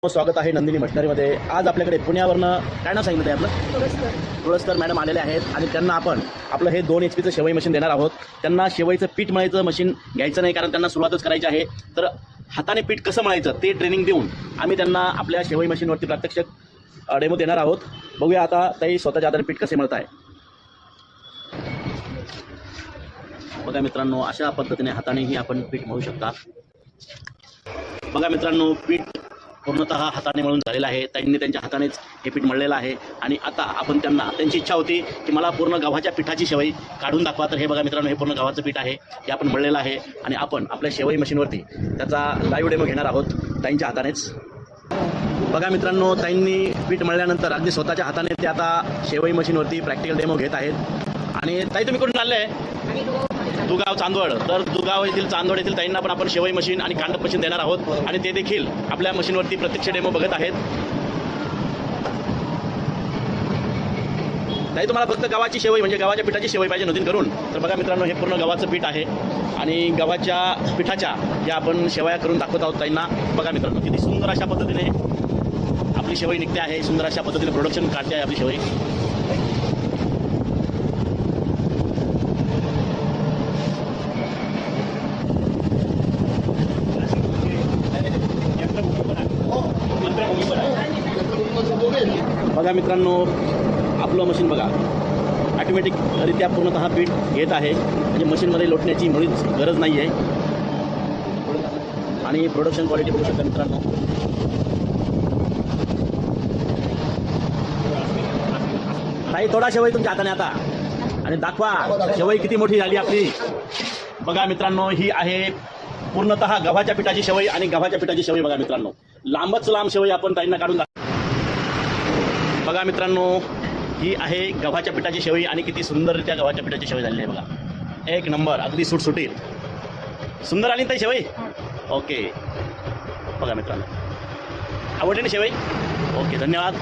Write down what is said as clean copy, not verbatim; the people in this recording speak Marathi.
स्वागत आहे नंदिनी मशिनरीमध्ये। आज आपल्याकडे पुण्यावरनं काय नाव सांगितलं आहे आपलं? तुळसकर मॅडम आलेले आहेत आणि त्यांना आपण आपलं हे 2 HP चं शेवई मशीन देणार आहोत। त्यांना शेवईचं पीठ मळायचं मशीन घ्यायचं नाही, कारण त्यांना सुरुवातच करायची आहे। तर हाताने पीठ कसं मळायचं ते ट्रेनिंग देऊन आम्ही त्यांना आपल्या शेवई मशीनवरती प्रत्यक्ष डेमो देणार आहोत। बघूया आता ताई स्वतःच्या हाताने पीठ कसे मळत आहे। बघा मित्रांनो, अशा पद्धतीने हातानेही आपण पीठ मळू शकता। बघा मित्रांनो, पीठ पूर्णतः हाताने मळून झालेलं आहे। ताईंनी त्यांच्या हातानेच हे पीठ मळलेलं आहे आणि आता आपण त्यांना त्यांची इच्छा होती की मला पूर्ण गव्हाच्या पिठाची शेवई काढून दाखवा। तर हे बघा मित्रांनो, हे पूर्ण गव्हाचं पीठ आहे, हे आपण मळलेलं आहे आणि आपण आपल्या शेवई मशीनवरती त्याचा लाईव्ह डेमो घेणार आहोत ताईंच्या हातानेच। बघा मित्रांनो, ताईंनी पीठ मळल्यानंतर अगदी स्वतःच्या हाताने ते आता शेवई मशीनवरती प्रॅक्टिकल डेमो घेत आहेत। आणि ताई, तुम्ही कुठून आले? दुगाव चांदवड। तर दुगाव येथील चांदवड येथील ताईंना पण आपण शेवई मशीन आणि कांडप मशीन देणार आहोत आणि ते देखील आपल्या मशीनवरती प्रत्यक्ष डेमो बघत आहेत। ताई, तुम्हाला फक्त गव्हाची शेवई म्हणजे गव्हाच्या पिठाची शेवई पाहिजे नव्हती करून? तर बघा मित्रांनो, हे पूर्ण गव्हाचं पीठ आहे आणि गव्हाच्या पिठाच्या या आपण शेवया करून दाखवत आहोत ताईंना। बघा मित्रांनो, किती सुंदर अशा पद्धतीने आपली शेवई निघते आहे, सुंदर अशा पद्धतीने प्रोडक्शन काढते आहे आपली शेवई। बघा मित्रांनो, आपलं मशीन बघा ऑटोमॅटिकरित्या पूर्णतः पीठ घेत आहे, म्हणजे मशीनमध्ये लोटण्याची मुळीच गरज नाही आहे। आणि प्रोडक्शन क्वालिटी बघू शकता मित्रांनो। ताई, थोडा शेवई तुमच्या हाताने आता आणि दाखवा शेवई किती मोठी झाली आपली। बघा मित्रांनो, ही आहे पूर्णतः गव्हाच्या पिठाची शेवई आणि गव्हाच्या पिठाची शेवई बघा मित्रांनो, लांबच लांब शेवई आपण ताईंना काढून बघा मित्रांनो, ही आहे गव्हाच्या पिठाची शेवई आणि किती सुंदररित्या गव्हाच्या पिठाची शेवई झालेली आहे बघा। एक नंबर, अगदी सुटसुटीत सुंदर आली ताई शेवई। ओके, बघा मित्रांनो, आवडली ना शेवई? ओके, धन्यवाद।